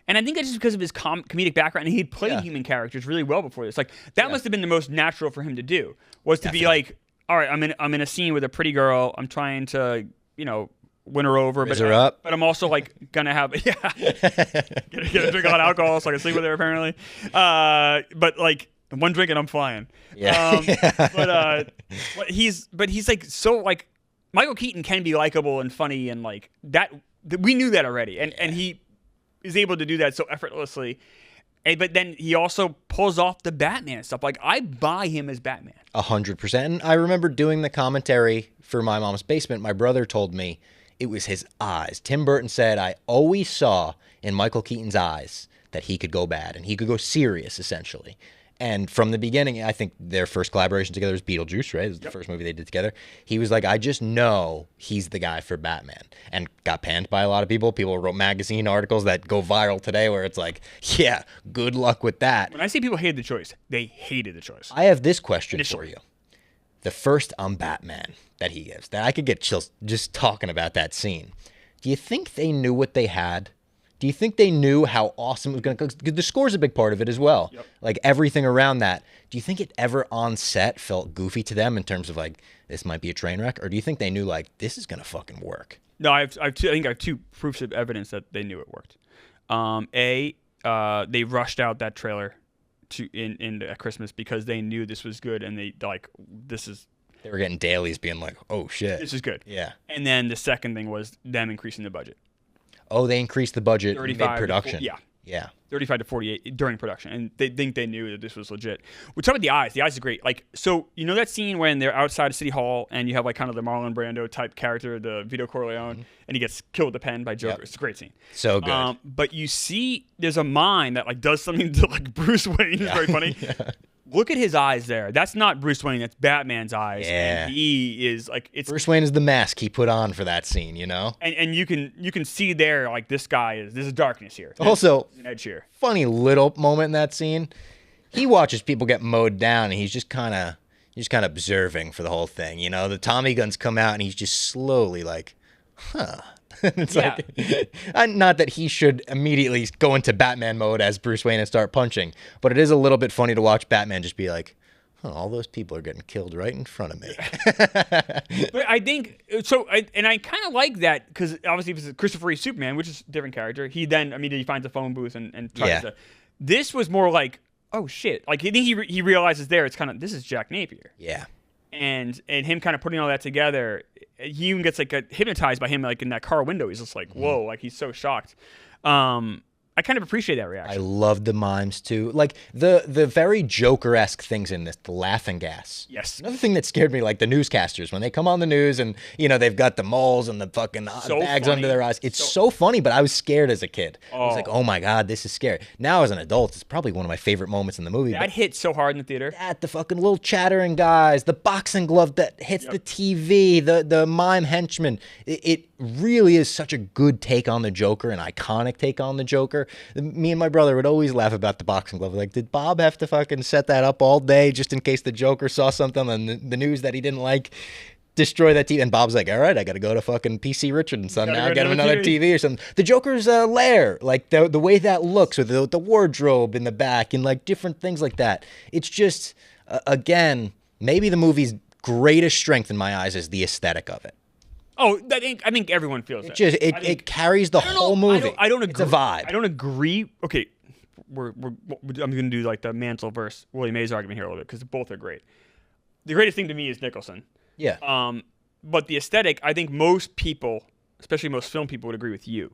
and I think that's just because of his comedic background. And he'd played human characters really well before this. Like that must have been the most natural for him to do. Was to be like, all right, I'm in a scene with a pretty girl. I'm trying to, win her over, but I'm also like gonna have get a drink of hot alcohol so I can sleep with her apparently. But like. One drink and I'm flying. Yeah. But he's like so like Michael Keaton can be likable and funny and like that. We knew that already, and he is able to do that so effortlessly. But then he also pulls off the Batman stuff. Like I buy him as Batman. 100%. And I remember doing the commentary for My Mom's Basement. My brother told me it was his eyes. Tim Burton said, I always saw in Michael Keaton's eyes that he could go bad and he could go serious, essentially. And from the beginning, I think their first collaboration together was Beetlejuice, right? It was the first movie they did together. He was like, I just know he's the guy for Batman. And got panned by a lot of people. People wrote magazine articles that go viral today where it's like, yeah, good luck with that. When I say people hated the choice, they hated the choice. I have this question for you. The first I'm Batman that he gives, that I could get chills just talking about that scene. Do you think they knew what they had? Do you think they knew how awesome it was going to go? Because the score's a big part of it as well. Yep. Like everything around that. Do you think it ever on set felt goofy to them in terms of like, this might be a train wreck? Or do you think they knew like, this is going to fucking work? No, I think I have two proofs of evidence that they knew it worked. They rushed out that trailer at Christmas because they knew this was good and they They were getting dailies being like, oh shit. This is good. Yeah. And then the second thing was them increasing the budget. Oh, they increased the budget mid-production. Yeah. 35 to 48 during production. And they think they knew that this was legit. We're talking about the eyes. The eyes are great. Like, so, you know that scene when they're outside of City Hall and you have like kind of the Marlon Brando type character, the Vito Corleone, and he gets killed with a pen by Joker. Yep. It's a great scene. So good. But you see there's a mime that like does something to like Bruce Wayne. It's very funny. Yeah. Look at his eyes there. That's not Bruce Wayne. That's Batman's eyes. Yeah. And he is like it's Bruce Wayne is the mask he put on for that scene, you know? And you can see there like this is darkness here. Also, there's an edge here. Funny little moment in that scene. He watches people get mowed down and he's just kind of observing for the whole thing, you know? The Tommy guns come out and he's just slowly like, huh. It's like, not that he should immediately go into Batman mode as Bruce Wayne and start punching, but it is a little bit funny to watch Batman just be like, all those people are getting killed right in front of me. But I think so, I kind of like that because obviously if it's Christopher Reeve Superman, which is a different character, he then immediately finds a phone booth and tries to. This was more like, oh shit! Like I think he realizes there it's kind of this is Jack Napier. Yeah. And him kind of putting all that together, he even gets like hypnotized by him like in that car window. He's just like, whoa, like he's so shocked. And I kind of appreciate that I reaction. love the mimes too. Like the very Joker-esque things in this, the laughing gas. Yes. Another thing that scared me, like the newscasters, when they come on the news and, they've got the moles and the fucking So bags funny. under their eyes. It's so funny, but I was scared as a kid. I was like, Oh. oh my God, this is scary. Now as an adult, it's probably one of my favorite moments in the movie. That But hit so hard in the theater. the fucking little chattering guys, the boxing glove that hits the TV, the mime henchman. It really is such a good take on the Joker, an iconic take on the Joker. Me and my brother would always laugh about the boxing glove. Like, did Bob have to fucking set that up all day just in case the Joker saw something on the news that he didn't like? Destroy that TV. And Bob's like, all right, I got to go to fucking PC Richard and Son now, get him another TV or something. The Joker's lair, like the way that looks with the wardrobe in the back and like different things like that. It's just, again, maybe the movie's greatest strength in my eyes is the aesthetic of it. Oh, I think everyone feels that. It carries the whole movie. I don't agree. It's a vibe. I don't agree. Okay, I'm going to do like the Mansell versus Willie Mays argument here a little bit because both are great. The greatest thing to me is Nicholson. Yeah. But the aesthetic, I think most people, especially most film people, would agree with you.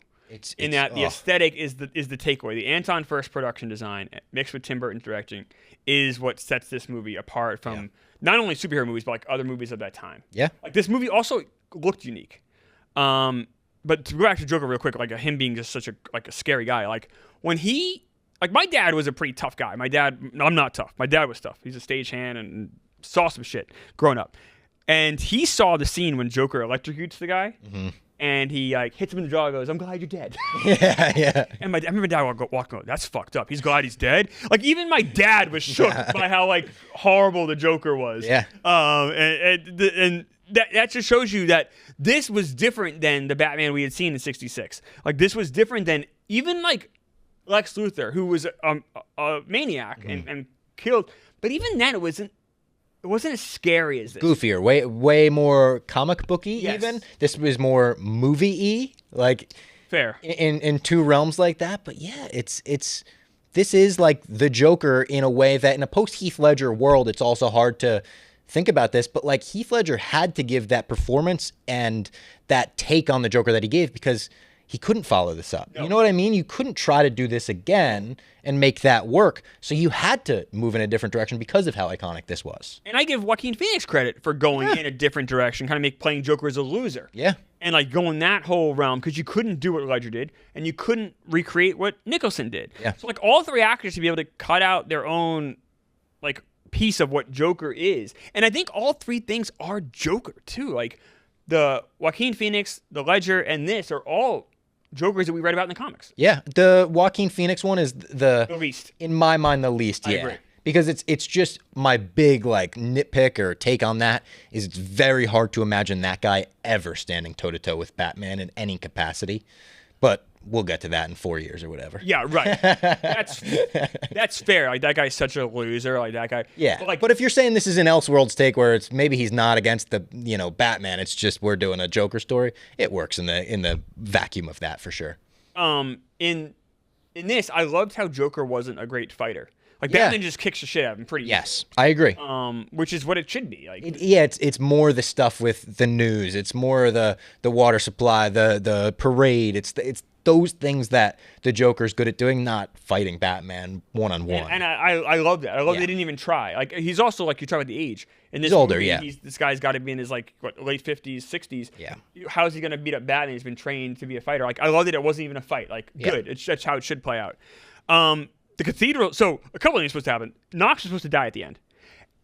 In that the aesthetic is the takeaway. The Anton First production design mixed with Tim Burton's directing is what sets this movie apart from not only superhero movies but like other movies of that time. Yeah. Like this movie also looked unique. But to go back to Joker real quick, like him being just such a scary guy. Like when my dad was a pretty tough guy. I'm not tough. My dad was tough. He's a stagehand and saw some shit growing up. And he saw the scene when Joker electrocutes the guy. Mm-hmm. And he hits him in the jaw and goes, "I'm glad you're dead." Yeah. And I remember my dad walking, "That's fucked up. He's glad he's dead." Like even my dad was shook by how horrible the Joker was. Yeah. And that just shows you that this was different than the Batman we had seen in '66. Like this was different than even like Lex Luthor, who was a maniac and killed. But even then, it wasn't as scary as this. Goofier, way more comic booky. Yes. Even this was more movie-y, like fair in two realms like that. But yeah, this is like the Joker in a way that in a post Heath Ledger world, it's also hard to think about this. But like Heath Ledger had to give that performance and that take on the Joker that he gave because he couldn't follow this up. No. You know what I mean? You couldn't try to do this again and make that work. So you had to move in a different direction because of how iconic this was. And I give Joaquin Phoenix credit for going in a different direction, kind of playing Joker as a loser. Yeah. And going that whole realm because you couldn't do what Ledger did and you couldn't recreate what Nicholson did. Yeah. So all three actors to be able to cut out their own piece of what Joker is. And I think all three things are Joker too. Like the Joaquin Phoenix, the Ledger, and this are all Jokers that we read about in the comics. Yeah, the Joaquin Phoenix one is the least. In my mind, the least, yeah. I agree. Because it's just my big nitpick or take on that is it's very hard to imagine that guy ever standing toe-to-toe with Batman in any capacity. But we'll get to that in 4 years or whatever. Yeah, right. That's fair. That guy's such a loser. That guy. Yeah. But if you're saying this is an Elseworlds take where it's maybe he's not against the Batman, it's just we're doing a Joker story. It works in the vacuum of that for sure. In this, I loved how Joker wasn't a great fighter. Batman just kicks the shit out of him pretty easy. Yes, I agree. Which is what it should be. It's more the stuff with the news. It's more the water supply, the parade. It's those things that the Joker's good at doing, not fighting Batman one-on-one. And I love that. I love they didn't even try. He's also you talk about the age. In this he's older, movie, this guy's got to be in his late 50s, 60s. Yeah. How's he going to beat up Batman? He's been trained to be a fighter. I love that it wasn't even a fight. Good. That's how it should play out. The cathedral. So a couple of things supposed to happen. Knox was supposed to die at the end.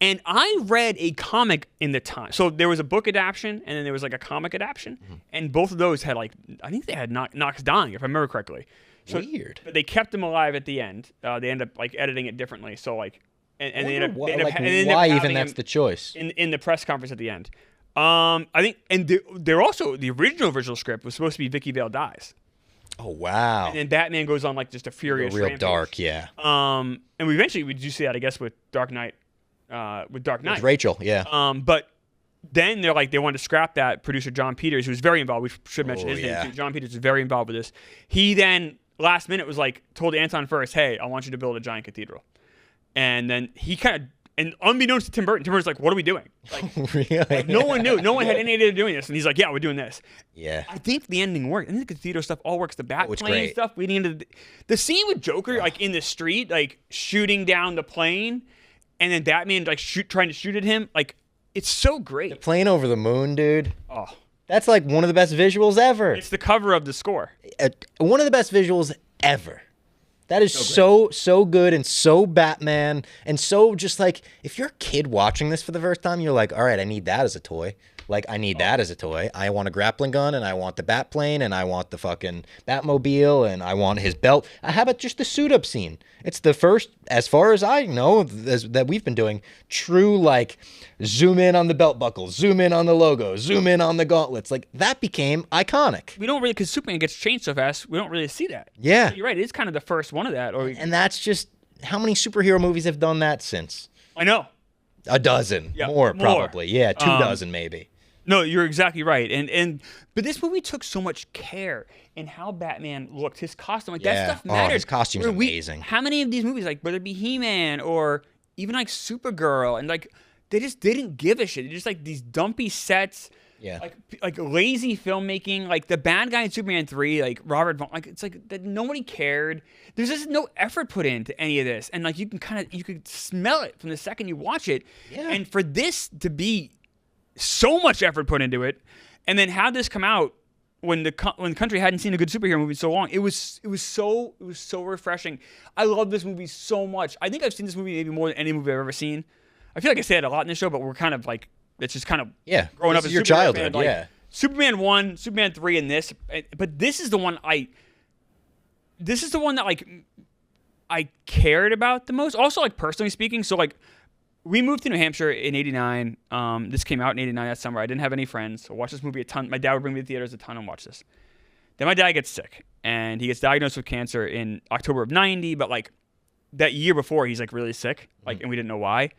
And I read a comic in the time. So there was a book adaptation, and then there was a comic adaptation, and both of those had I think they had Knox dying, if I remember correctly. So, weird. But they kept him alive at the end. They end up editing it differently. So why even that's the choice in the press conference at the end. I think, and they're also the original script was supposed to be Vicky Vale dies. Oh wow! And then Batman goes on just a furious, real rampage. Dark, yeah. And we do see that I guess with Dark Knight. With Rachel, yeah. But then they're they wanted to scrap that. Producer John Peters, who was very involved. We should mention his name too. John Peters is very involved with this. He then last minute was told Anton first, "Hey, I want you to build a giant cathedral," and then he kind of And unbeknownst to Tim Burton's like, what are we doing? Like, Really? like, no one knew. No one had any idea doing this. And he's like, yeah, we're doing this. Yeah. I think the ending worked. I think the cathedral stuff all works. The bat it's plane great. stuff leading into the scene with Joker, like in the street, like shooting down the plane, and then Batman like trying to shoot at him. Like, it's so great. Plane over the moon, dude. Oh, That's like one of the best visuals ever. it's the cover of the score. One of the best visuals ever. That is so good and so Batman and so just like, if you're a kid watching this for the first time, you're like, all right, I need that as a toy. Like, I need that as a toy. I want a grappling gun, and I want the bat plane, and I want the fucking Batmobile, and I want his belt. How about just the suit-up scene? It's the first, as far as I know, that we've been doing, true, like, zoom in on the belt buckle, zoom in on the logo, zoom in on the gauntlets. Like, that became iconic. We don't really, because Superman gets changed so fast, we don't really see that. Yeah. You're right. It's kind of the first one of that. And that's just, how many superhero movies have done that since? I know. A dozen. Yeah, more, more. probably. Yeah, 2 dozen maybe. No, you're exactly right. But this movie took so much care in how Batman looked, his costume, like that stuff matters. His costume's amazing. How many of these movies, like whether it be He-Man or even like Supergirl, and like they just didn't give a shit. They're just like these dumpy sets. Yeah. Like lazy filmmaking, like the bad guy in Superman 3, like Robert Vaughn, like it's like that nobody cared. There's just no effort put into any of this. And like you could smell it from the second you watch it. Yeah. And for this to be so much effort put into it, and then have this come out when the country hadn't seen a good superhero movie in so long, it was so refreshing. I love this movie so much. I think I've seen this movie maybe more than any movie I've ever seen. I feel like I say it a lot in this show, but we're kind of like, it's just kind of growing up as your Superman childhood, fan, like, yeah. Superman 1, Superman 3, and this, but this is the one that like I cared about the most. Also, like personally speaking, so like we moved to New Hampshire in '89. This came out in '89 that summer. I didn't have any friends. So I watched this movie a ton. My dad would bring me to theaters a ton and watch this. Then my dad gets sick, and he gets diagnosed with cancer in October of '90. But like that year before, he's like really sick, like, and we didn't know why.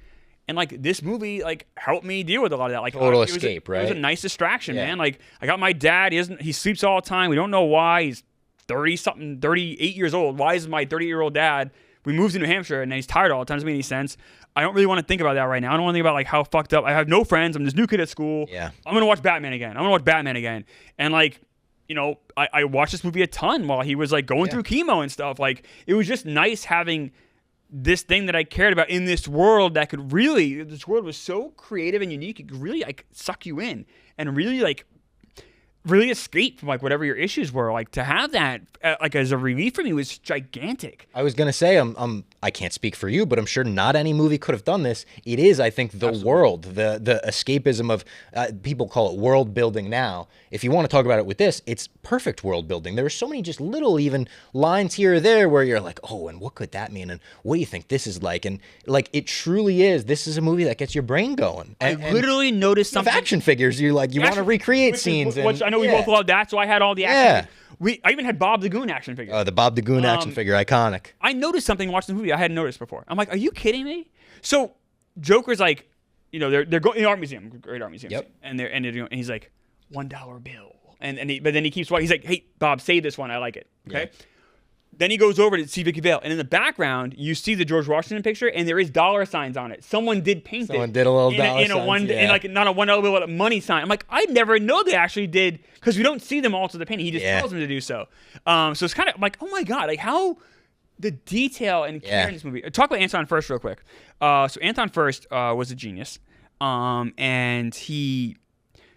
And like this movie, like helped me deal with a lot of that. Like total escape, right? It was a nice distraction, man. Like I got my dad. He sleeps all the time. We don't know why. He's 38 years old. Why is my 38-year-old dad? We moved to New Hampshire, and he's tired all the time. Doesn't make any sense. I don't really want to think about that right now. I don't want to think about like how fucked up. I have no friends. I'm this new kid at school. Yeah. I'm gonna watch Batman again. And like, you know, I watched this movie a ton while he was like going through chemo and stuff. Like it was just nice having this thing that I cared about in this world that could really. This world was so creative and unique. It could really like suck you in and really escape from like whatever your issues were. Like to have that like as a relief for me was gigantic. I was gonna say I can't speak for you, but I'm sure not any movie could have done this. It is, I think, the world, the escapism of people call it world building now. If you want to talk about it with this, it's perfect world building. There are so many just little even lines here or there where you're like, oh, and what could that mean? And what do you think this is like? And like it truly is. This is a movie that gets your brain going. And Literally noticed something. Action figures, you want to recreate scenes. Which I know we both love that, so I had all the action. Yeah. I even had Bob the Goon action figures. Oh, the Bob the Goon action figure, iconic. I noticed something watching the movie I hadn't noticed before. I'm like, are you kidding me? So Joker's like, you know, they're going in art museum, great art museum. Yep. And he's like, $1 bill. But then he keeps walking. He's like, hey, Bob, save this one. I like it. Okay. Yeah. Then he goes over to see Vicky Vale, and in the background you see the George Washington picture, and there is dollar signs on it. Someone did paint it. Someone did a little dollar signs, in like not a $1 bill, but a money sign. I'm like, I never know they actually did, because we don't see them alter the painting. He just tells them to do so. So it's kind of I'm like, oh my god, like how the detail and care in this movie. Talk about Anton Furst real quick. So Anton Furst was a genius, and he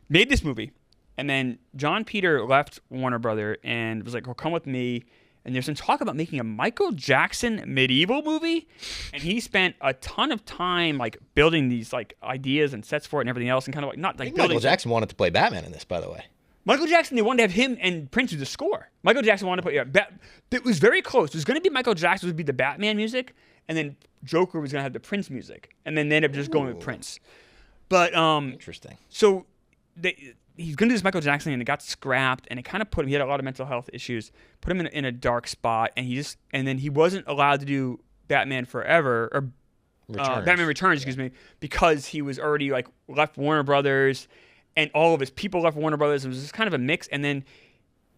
made this movie, and then John Peter left Warner Brother and was like, well, come with me. And there's some talk about making a Michael Jackson medieval movie, and he spent a ton of time like building these like ideas and sets for it and everything else, and kind of like not like building. Michael Jackson wanted to play Batman in this, by the way. Michael Jackson, they wanted to have him and Prince do the score. Michael Jackson wanted to play. It was very close. It was going to be Michael Jackson would be the Batman music, and then Joker was going to have the Prince music, and then they ended up just going with Prince. But interesting. So he's going to do this Michael Jackson, and it got scrapped, and it kind of put him. He had a lot of mental health issues, put him in a dark spot, and then he wasn't allowed to do Batman Forever or Batman Returns, excuse me, because he was already like left Warner Brothers, and all of his people left Warner Brothers. It was just kind of a mix, and then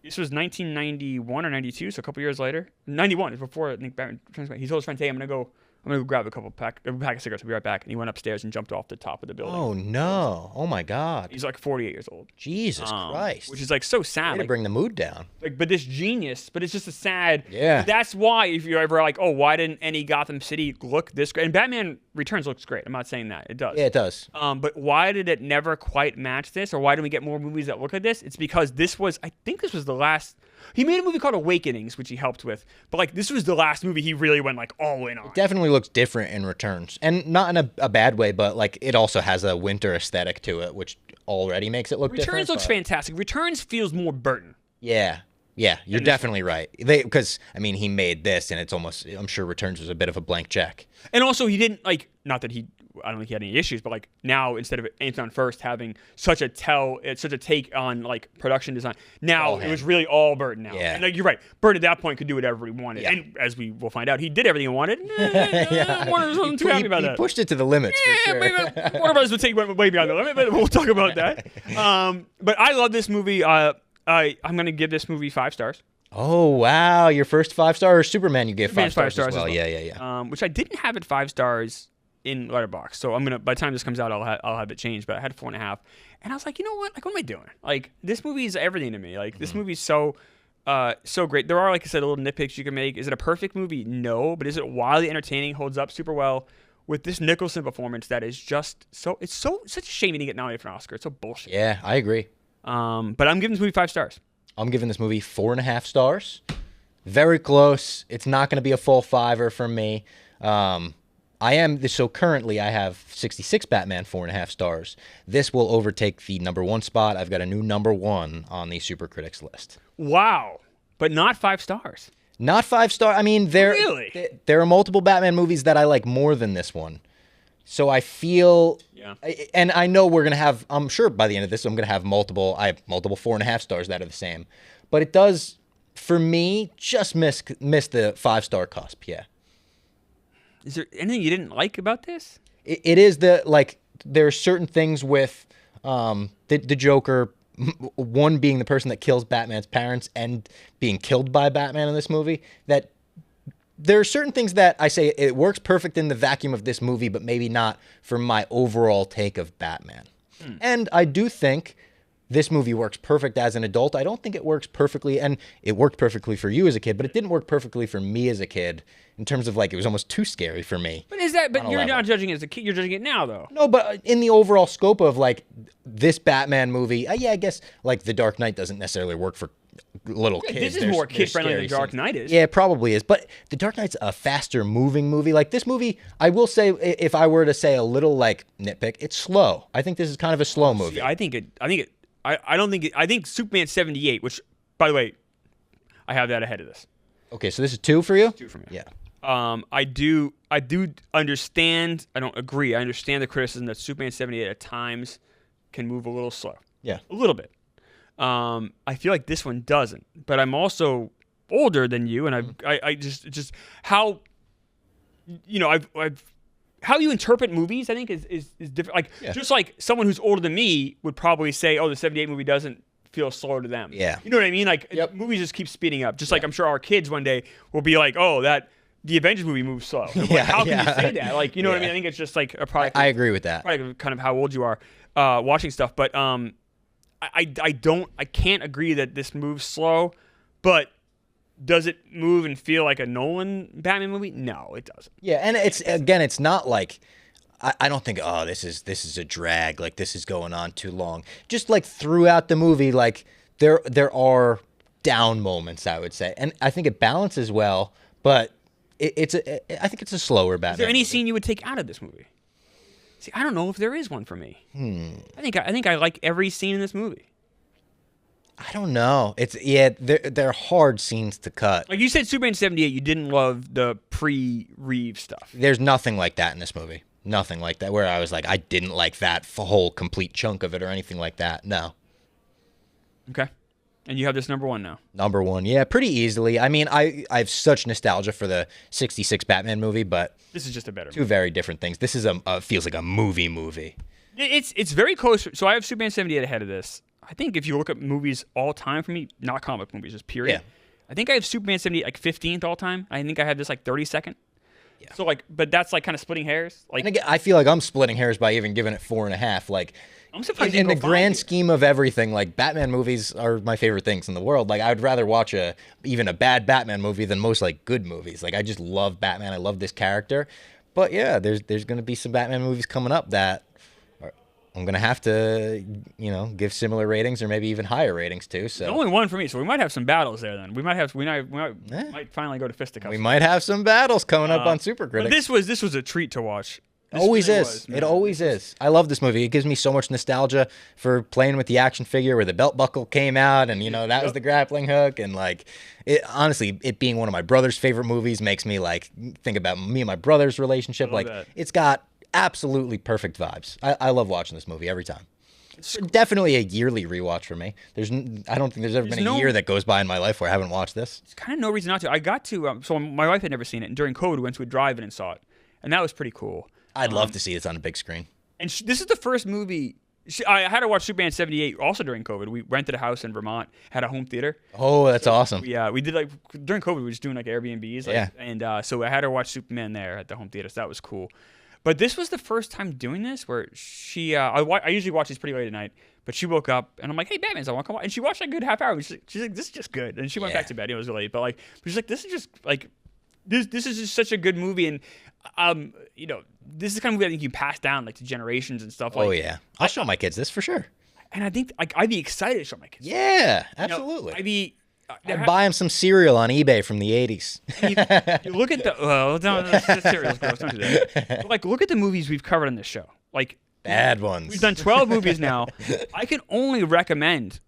this was 1991 or 92, so a couple years later, 91 is before I think Batman Returns. He told his friends, "Hey, I'm I'm gonna go grab a pack of cigarettes. I'll be right back. And he went upstairs and jumped off the top of the building. Oh no! Oh my God! He's like 48 years old. Jesus Christ! Which is like so sad. Way to bring the mood down. Like, but this genius, but it's just a sad. Yeah. That's why if you're ever like, oh, why didn't any Gotham City look this great? And Batman Returns looks great. I'm not saying that it does. Yeah, it does. But why did it never quite match this, or why didn't we get more movies that look like this? It's because I think this was the last. He made a movie called Awakenings, which he helped with, but like this was the last movie he really went like all in on. It definitely looks different in Returns, and not in a bad way, but like it also has a winter aesthetic to it, which already makes it look different. Returns looks fantastic. Returns feels more Burton. Yeah, you're definitely right. Because I mean, he made this, and it's almost. I'm sure Returns was a bit of a blank check. And also, he didn't like. Not that I don't think he had any issues, but like now instead of Anton First having such a take on like production design, now it was really all Burton now. Yeah. And like, you're right. Burton at that point could do whatever he wanted, and as we will find out, he did everything he wanted. Warner wasn't too happy about that. He pushed it to the limits for sure. Warner Brothers would take way beyond the limit, but we'll talk about that. But I love this movie. I'm going to give this movie 5 stars. Oh wow, your first 5-star, or Superman you gave 5 stars as well. Yeah. Which I didn't have at 5 stars in Letterboxd, so by the time this comes out, I'll have it changed. But I had 4.5, and I was like, you know what? Like, what am I doing? Like, this movie is everything to me. Like, this movie's so great. There are, like I said, little nitpicks you can make. Is it a perfect movie? No, but is it wildly entertaining? Holds up super well with this Nicholson performance that is just so. It's such a shame he didn't get nominated for an Oscar. It's so bullshit. Yeah, I agree. But I'm giving this movie 5 stars. I'm giving this movie 4.5 stars. Very close. It's not going to be a full 5er from me. So currently I have 66 Batman 4.5 stars. This will overtake the number 1 spot. I've got a new number 1 on the Super Critics list. Wow. But not 5 stars. Not 5 stars. I mean, there are multiple Batman movies that I like more than this one. So I feel, and I know we're going to have, I'm sure by the end of this, I have multiple 4.5 stars that are the same. But it does, for me, just miss the 5-star cusp, yeah. Is there anything you didn't like about this? It is there are certain things with the Joker, one being the person that kills Batman's parents and being killed by Batman in this movie, that there are certain things that I say it works perfect in the vacuum of this movie, but maybe not for my overall take of Batman. And I do think this movie works perfect as an adult. I don't think it works perfectly, and it worked perfectly for you as a kid, but it didn't work perfectly for me as a kid in terms of like it was almost too scary for me. But you're not judging it as a kid. You're judging it now, though. No, but in the overall scope of like this Batman movie, I guess like The Dark Knight doesn't necessarily work for little kids. This is more kid-friendly than Dark Knight is. Yeah, it probably is. But The Dark Knight's a faster-moving movie. Like, this movie, I will say, if I were to say a little, like, nitpick, it's slow. I think this is kind of a slow movie. See, I think Superman 78, which, by the way, I have that ahead of this. Okay, so this is 2 for you? 2 for me. Yeah. I do understand, I don't agree, I understand the criticism that Superman 78 at times can move a little slow. Yeah. A little bit. I feel like this one doesn't, but I'm also older than you, and I just how, you know, how you interpret movies, I think is different. Like, just like someone who's older than me would probably say, oh, the 78 movie doesn't feel slow to them. Yeah. You know what I mean? Like, movies just keep speeding up. Just like I'm sure our kids one day will be like, oh, the Avengers movie moves slow. Like, how can you say that? Like, you know what I mean? I think it's just like a product. I agree with that. Product kind of how old you are watching stuff. But I can't agree that this moves slow. But does it move and feel like a Nolan Batman movie? No, it doesn't. Yeah, and it's not like I don't think, oh, this is a drag, like this is going on too long. Just like throughout the movie, like there are down moments, I would say, and I think it balances well. But I think it's a slower Batman. Is there any movie. scene you would take out of this movie? See, I don't know if there is one for me. I think I like every scene in this movie. I don't know. They're hard scenes to cut. Like you said, Superman 78, you didn't love the pre-Reeve stuff. There's nothing like that in this movie. Nothing like that where I was like, I didn't like that whole complete chunk of it or anything like that. No. Okay. And you have this number 1 now. Number 1, yeah, pretty easily. I mean, I have such nostalgia for the 66 Batman movie, but this is just a better two very different things. This is feels like a movie. It's very close. So I have Superman 78 ahead of this. I think if you look at movies all time for me, not comic movies, just period. Yeah. I think I have Superman 78 like 15th all time. I think I have this like 32nd. So like, but that's like kind of splitting hairs. Like, And again, I feel like I'm splitting hairs by even giving it 4.5. Like, I'm surprised in you the go grand 5. scheme of everything, like Batman movies are my favorite things in the world. Like, I'd rather watch even a bad Batman movie than most like good movies. Like, I just love Batman. I love this character. But yeah, there's going to be some Batman movies coming up that I'm going to have to, give similar ratings or maybe even higher ratings to. So There's only one for me, so we might have some battles there. Then we might finally go to fisticuffs. we might have some battles coming up on Super But Critics. this was a treat to watch. This Always really is. was, It man. always is. I love this movie. It gives me so much nostalgia for playing with the action figure where the belt buckle came out and, that was the grappling hook. And, like, honestly, it being one of my brother's favorite movies makes me, like, think about me and my brother's relationship. Like, that. it's got absolutely perfect vibes. I love watching this movie every time. It's definitely a yearly rewatch for me. I don't think there's ever been a year that goes by in my life where I haven't watched this. There's kind of no reason not to. I got to, so my wife had never seen it, and during COVID, we went to a drive-in and saw it. And that was pretty cool. I'd love to see this on a big screen. And this is the first movie. I had to watch Superman 78 also during COVID. We rented a house in Vermont, had a home theater. Oh, that's awesome. Yeah, we did like during COVID, we were just doing like Airbnbs. Like, Yeah. And so I had her watch Superman there at the home theater. So that was cool. But this was the first time doing this where I usually watch these pretty late at night, but she woke up and I'm like, hey, Batman's, I want to come watch. And she watched like a good half hour. She's like, this is just good. And she went back to bed. It was late, but she's like, this is just like, this is just such a good movie. And, this is the kind of movie I think you pass down like to generations and stuff. Like, Oh, yeah. I'll show my kids this for sure. And I think like I'd be excited to show my kids. Yeah, absolutely. I'd be. I'd buy them some cereal on eBay from the 80s. You look at the that's cereal's gross. Don't do that. But, like, look at the movies we've covered on this show. Like Bad ones. we've done 12 movies now. I can only recommend,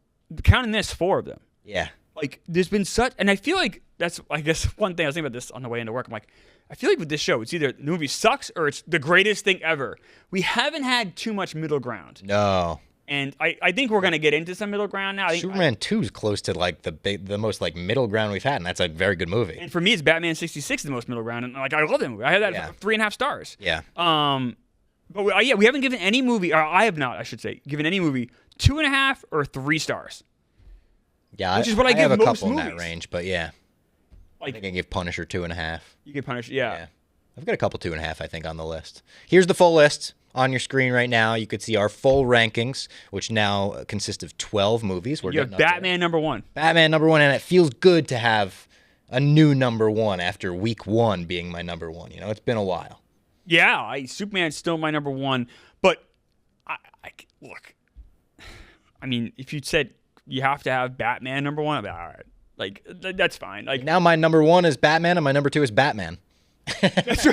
counting this, 4 of them. Yeah. Like there's been such, and I feel like that's I guess one thing I was thinking about this on the way into work. I'm like, I feel like with this show, it's either the movie sucks or it's the greatest thing ever. We haven't had too much middle ground. No. And I think we're gonna get into some middle ground now. I think, Superman 2 is close to like the most like middle ground we've had, and that's a very good movie. and for me, it's Batman 66 the most middle ground, and like I love that movie. I had that at 3.5 stars. Yeah. But we haven't given any movie, or I have not, I should say, given any movie 2.5 or 3 stars. Yeah, Which is what I give have a most couple in that movies. range, but yeah. I Like think I give Punisher 2.5. you get punished, yeah. Yeah. I've got a couple 2.5, I think, on the list. Here's the full list on your screen right now. You could see our full rankings, which now consist of 12 movies. We're You have getting up to it. Batman number 1. Batman number 1, and it feels good to have a new number 1 after week 1 being my number 1. It's been a while. Yeah, Superman's still my number 1, but I look. I mean, if you said you have to have Batman number 1, I'd be all right. Like that's fine. Like Now my number 1 is Batman, and my number 2 is Batman. that's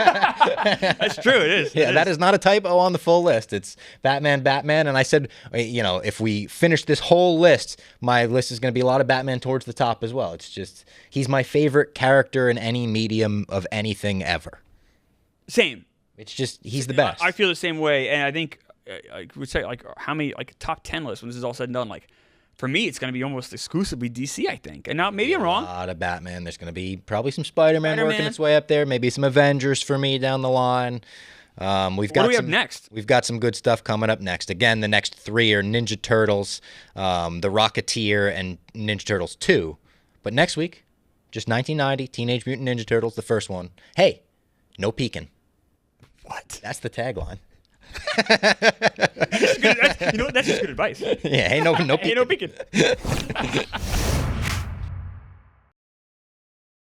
true. It is. Yeah, that is not a typo on the full list. It's Batman, and I said, if we finish this whole list, my list is going to be a lot of Batman towards the top as well. It's just, he's my favorite character in any medium of anything ever. Same. It's just, he's the best. I feel the same way, and I think I would say like how many like top 10 list when this is all said and done. Like for me, it's going to be almost exclusively DC, I think. And now maybe I'm wrong. A lot of Batman. There's going to be probably some Spider-Man working Spider-Man. its way up there. Maybe some Avengers for me down the line. What do we have next? We've got some good stuff coming up next. Again, the next 3 are Ninja Turtles, The Rocketeer, and Ninja Turtles 2. But next week, just 1990, Teenage Mutant Ninja Turtles, the first one. Hey, no peeking. What? That's the tagline. That's good. That's just good advice. Yeah, hey, no peeking. Ain't no peeking.